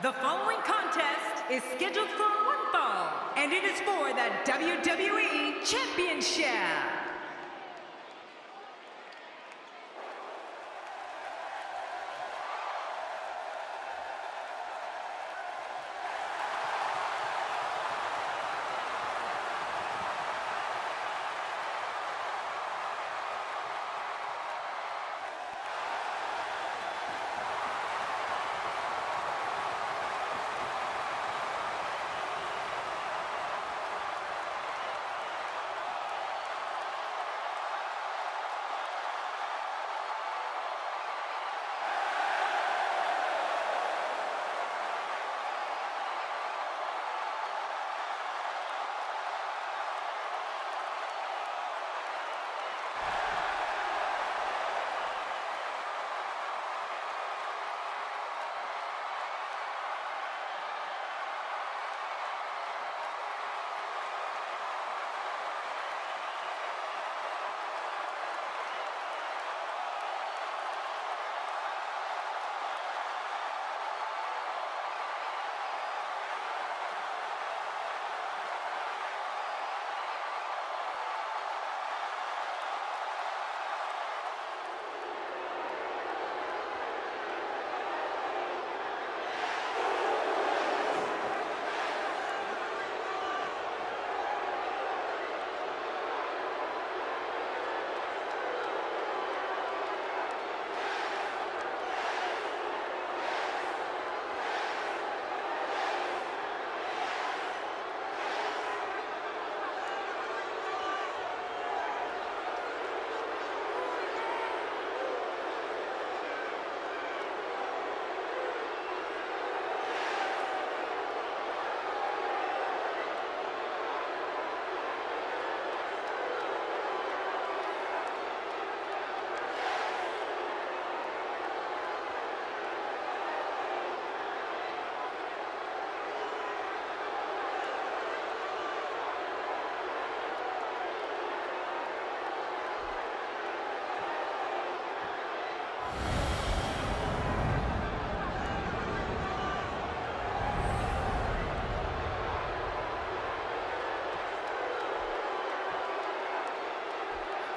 The following contest is scheduled for one fall, and it is for the WWE Championship.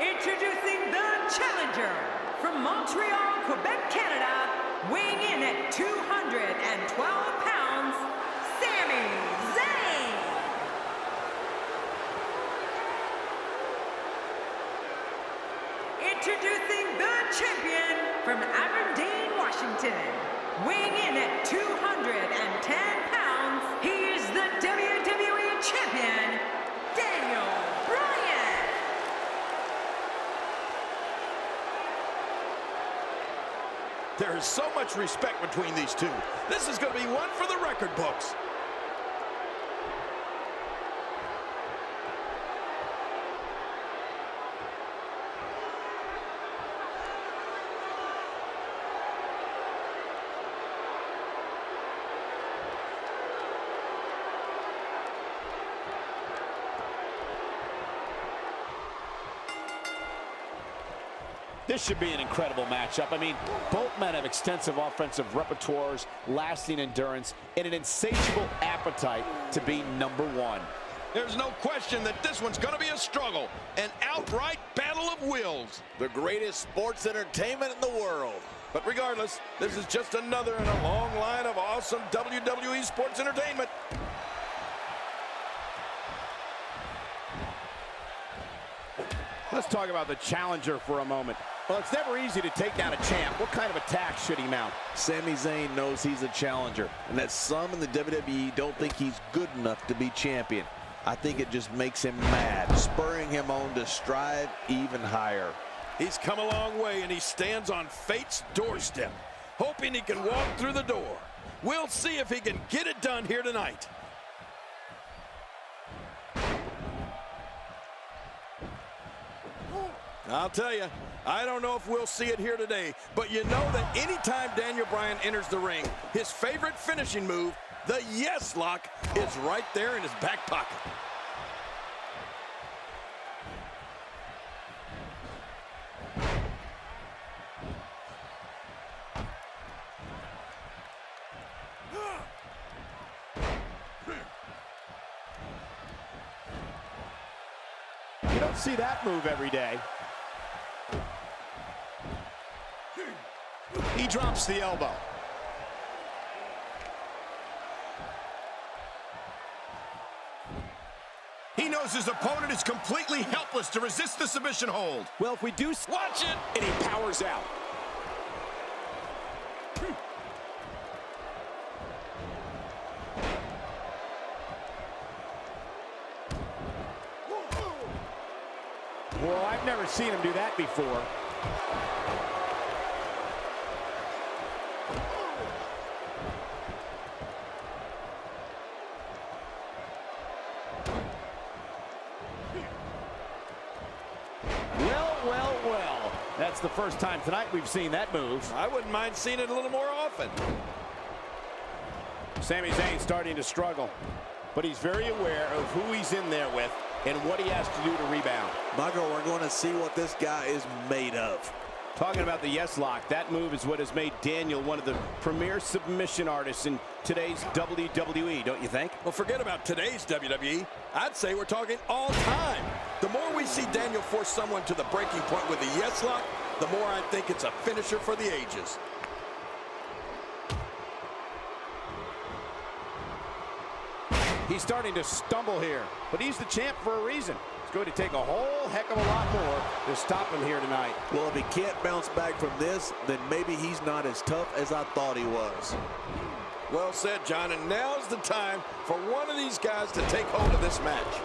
Introducing the challenger from Montreal, Quebec, Canada, weighing in at 212 pounds, Sami Zayn. Introducing the champion from Aberdeen, Washington, weighing in at 210 pounds, he is the WWE champion, Daniel Bryan. There is so much respect between these two. This is going to be one for the record books. This should be an incredible matchup. I mean, both men have extensive offensive repertoires, lasting endurance, and an insatiable appetite to be number one. There's no question that this one's going to be a struggle, an outright battle of wills. The greatest sports entertainment in the world. But regardless, this is just another in a long line of awesome WWE sports entertainment. Let's talk about the challenger for a moment. Well, it's never easy to take down a champ. What kind of attack should he mount? Sami Zayn knows he's a challenger, and that some in the WWE don't think he's good enough to be champion. I think it just makes him mad, spurring him on to strive even higher. He's come a long way, and he stands on fate's doorstep, hoping he can walk through the door. We'll see if he can get it done here tonight. I'll tell you, I don't know if we'll see it here today, but you know that anytime Daniel Bryan enters the ring, his favorite finishing move, the yes lock, is right there in his back pocket. don't see that move every day. He drops the elbow. He knows his opponent is completely helpless to resist the submission hold. Well, if we do... Watch it! And he powers out. Well, I've never seen him do that before. Well. That's the first time tonight we've seen that move. I wouldn't mind seeing it a little more often. Sami Zayn starting to struggle, but he's very aware of who he's in there with and what he has to do to rebound. Michael, we're going to see what this guy is made of. Talking about the yes lock, that move is what has made Daniel one of the premier submission artists in today's WWE, don't you think? Well, forget about today's WWE. I'd say we're talking all time. The more we see Daniel force someone to the breaking point with a yes lock, the more I think it's a finisher for the ages. He's starting to stumble here, but he's the champ for a reason. It's going to take a whole heck of a lot more to stop him here tonight. Well, if he can't bounce back from this, then maybe he's not as tough as I thought he was. Well said, John, and now's the time for one of these guys to take hold of this match.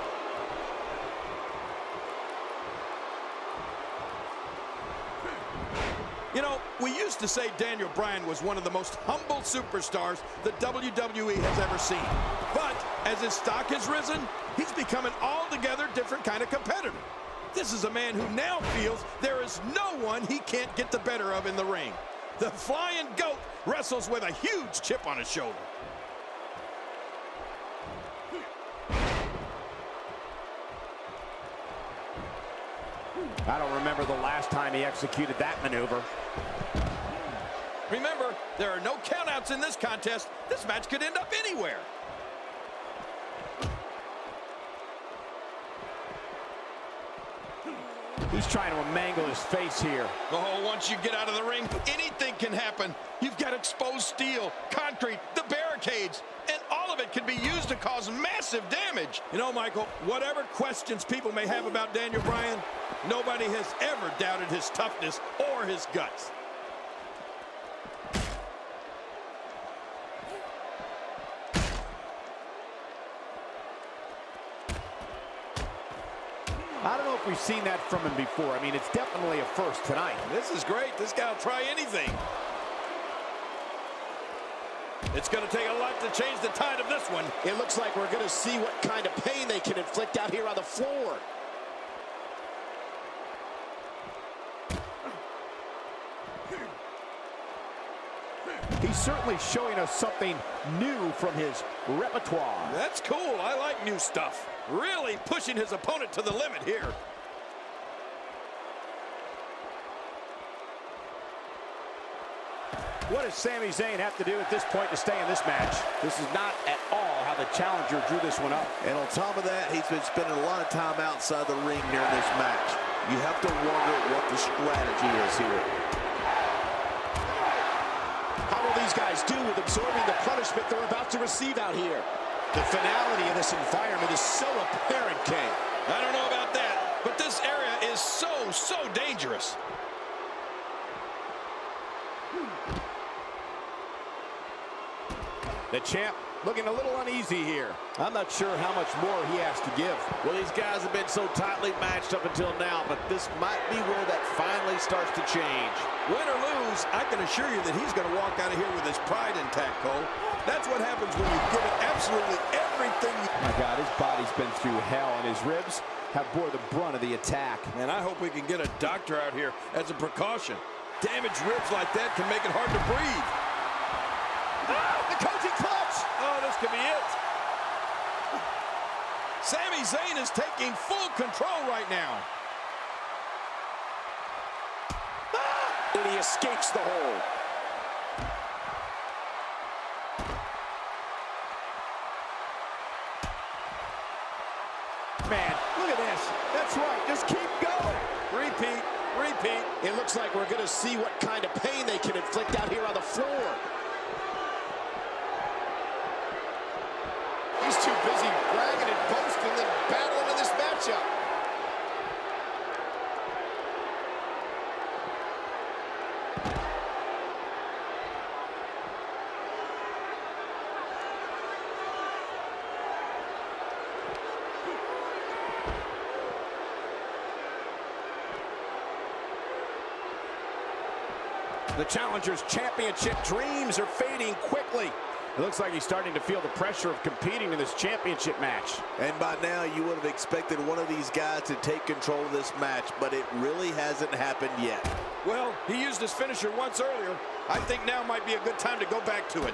You know, we used to say Daniel Bryan was one of the most humble superstars the WWE has ever seen. But as his stock has risen, he's become an altogether different kind of competitor. This is a man who now feels there is no one he can't get the better of in the ring. The Flying Goat wrestles with a huge chip on his shoulder. I don't remember the last time he executed that maneuver. Remember, there are no countouts in this contest. This match could end up anywhere. He's trying to mangle his face here. Oh, once you get out of the ring, anything can happen. You've got exposed steel, concrete, the barricades, and all of it can be used to cause massive damage. You know, Michael, whatever questions people may have about Daniel Bryan, nobody has ever doubted his toughness or his guts. I don't know if we've seen that from him before. I mean, it's definitely a first tonight. This is great. This guy will try anything. It's going to take a lot to change the tide of this one. It looks like we're going to see what kind of pain they can inflict out here on the floor. He's certainly showing us something new from his repertoire. That's cool. I like new stuff. Really pushing his opponent to the limit here. What does Sami Zayn have to do at this point to stay in this match? This is not at all how the challenger drew this one up. And on top of that, he's been spending a lot of time outside the ring during this match. You have to wonder what the strategy is here. How will these guys do with absorbing the punishment they're about to receive out here? The finality of this environment is so apparent, King. I don't know about that, but this area is so dangerous. The champ looking a little uneasy here. I'm not sure how much more he has to give. Well, these guys have been so tightly matched up until now, but this might be where that finally starts to change. Win or lose, I can assure you that he's going to walk out of here with his pride intact, Cole. That's what happens when you give it absolutely everything. My God, his body's been through hell, and his ribs have bore the brunt of the attack. And I hope we can get a doctor out here as a precaution. Damaged ribs like that can make it hard to breathe. The coaching clutch! Oh, this could be it. Sami Zayn is taking full control right now. And he escapes the hold. Man, look at this. That's right. Just keep going. Repeat, repeat. It looks like we're going to see what kind of pain they can inflict out here on the floor. He's too busy bragging and boasting than battling in this matchup. The challenger's championship dreams are fading quickly. It looks like he's starting to feel the pressure of competing in this championship match. And by now, you would have expected one of these guys to take control of this match, but it really hasn't happened yet. Well, he used his finisher once earlier. I think now might be a good time to go back to it.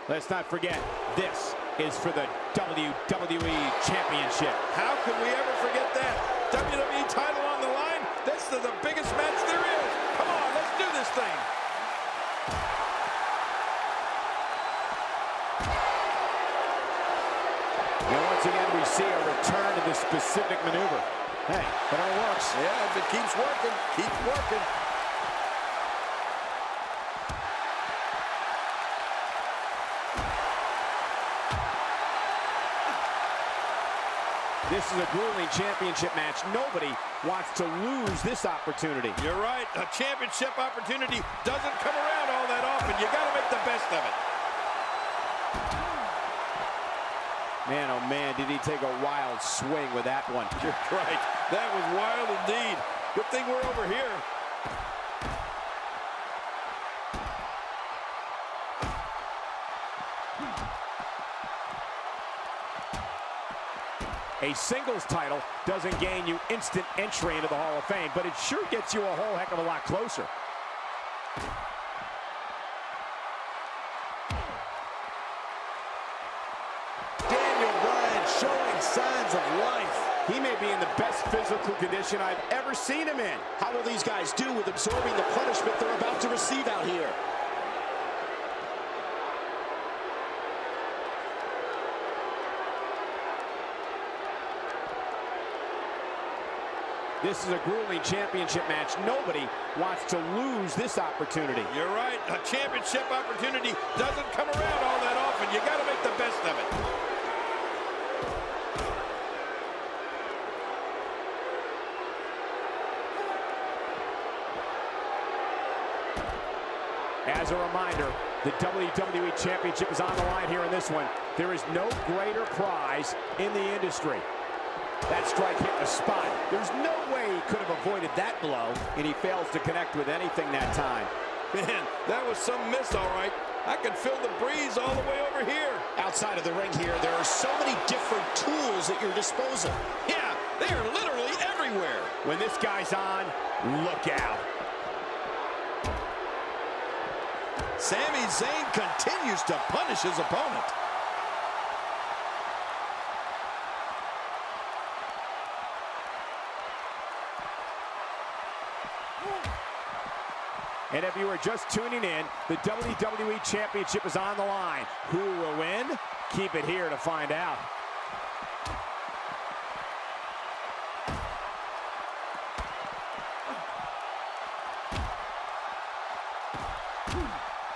Let's not forget, this is for the WWE Championship. How could we ever forget that? WWE title on the line? This is the biggest match there is. Come on, let's do this thing. And once again, we see a return to this specific maneuver. Hey, but it works. Yeah, if it keeps working, keeps working. This is a grueling championship match. Nobody wants to lose this opportunity. You're right. A championship opportunity doesn't come around all that often. You got to make the best of it. Man, oh man, did he take a wild swing with that one. You're right. That was wild indeed. Good thing we're over here. A singles title doesn't gain you instant entry into the Hall of Fame, but it sure gets you a whole heck of a lot closer. Daniel Bryan showing signs of life. He may be in the best physical condition I've ever seen him in. How will these guys do with absorbing the punishment they're about to receive out here? This is a grueling championship match. Nobody wants to lose this opportunity. You're right. A championship opportunity doesn't come around all that often. You got to make the best of it. As a reminder, the WWE Championship is on the line here in this one. There is no greater prize in the industry. That strike hit the spot. There's no way he could have avoided that blow, and he fails to connect with anything that time. Man, that was some miss, all right. I can feel the breeze all the way over here. Outside of the ring here, there are so many different tools at your disposal. Yeah, they are literally everywhere. When this guy's on, look out. Sami Zayn continues to punish his opponent. And if you are just tuning in, the WWE Championship is on the line. Who will win? Keep it here to find out.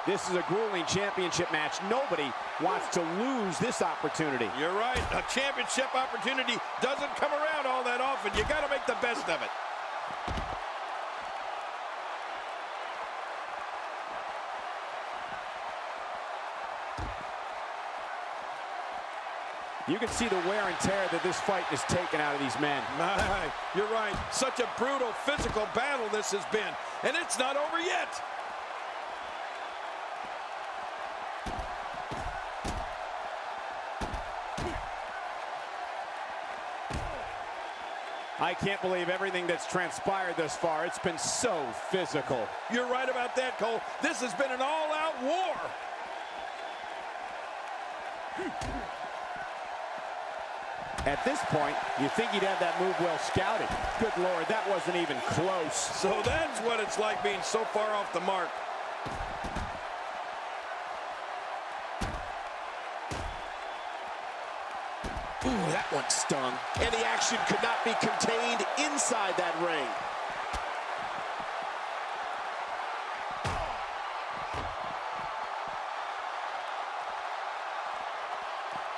This is a grueling championship match. Nobody wants to lose this opportunity. You're right. A championship opportunity doesn't come around all that often. You got to make the best of it. You can see the wear and tear that this fight has taken out of these men. You're right. Such a brutal physical battle this has been. And it's not over yet. I can't believe everything that's transpired thus far. It's been so physical. You're right about that, Cole. This has been an all-out war. At this point, you think he'd have that move well scouted. Good Lord, that wasn't even close. So that's what it's like being so far off the mark. Ooh, that one stung. And the action could not be contained inside that ring.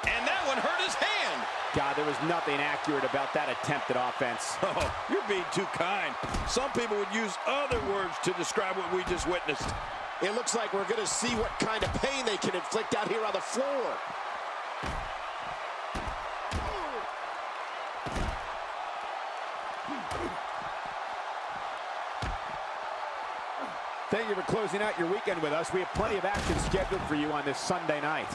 And that one hurt his hand. God, there was nothing accurate about that attempt at offense. Oh, you're being too kind. Some people would use other words to describe what we just witnessed. It looks like we're going to see what kind of pain they can inflict out here on the floor. Thank you for closing out your weekend with us. We have plenty of action scheduled for you on this Sunday night.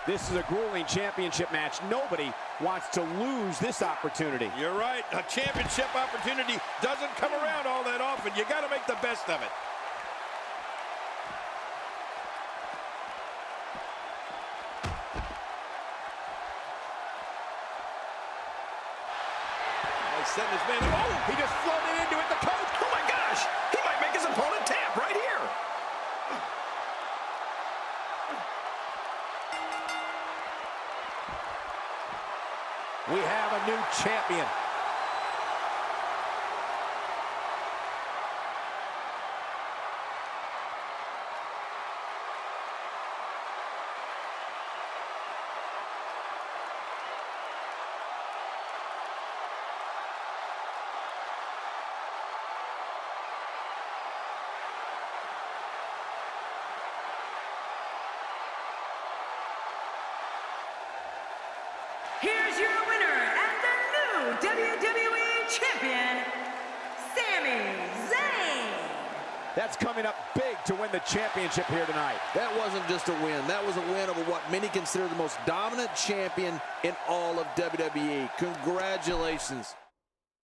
This is a grueling championship match. Nobody wants to lose this opportunity. You're right. A championship opportunity doesn't come around all that often. You got to make the best of it. Setting his man. Oh, He just floated into it. The coach. oh my gosh. He might make his opponent tap right here. We have a new champion. Here's your winner and the new WWE Champion, Sami Zayn. That's coming up big to win the championship here tonight. That wasn't just a win. That was a win over what many consider the most dominant champion in all of WWE. Congratulations.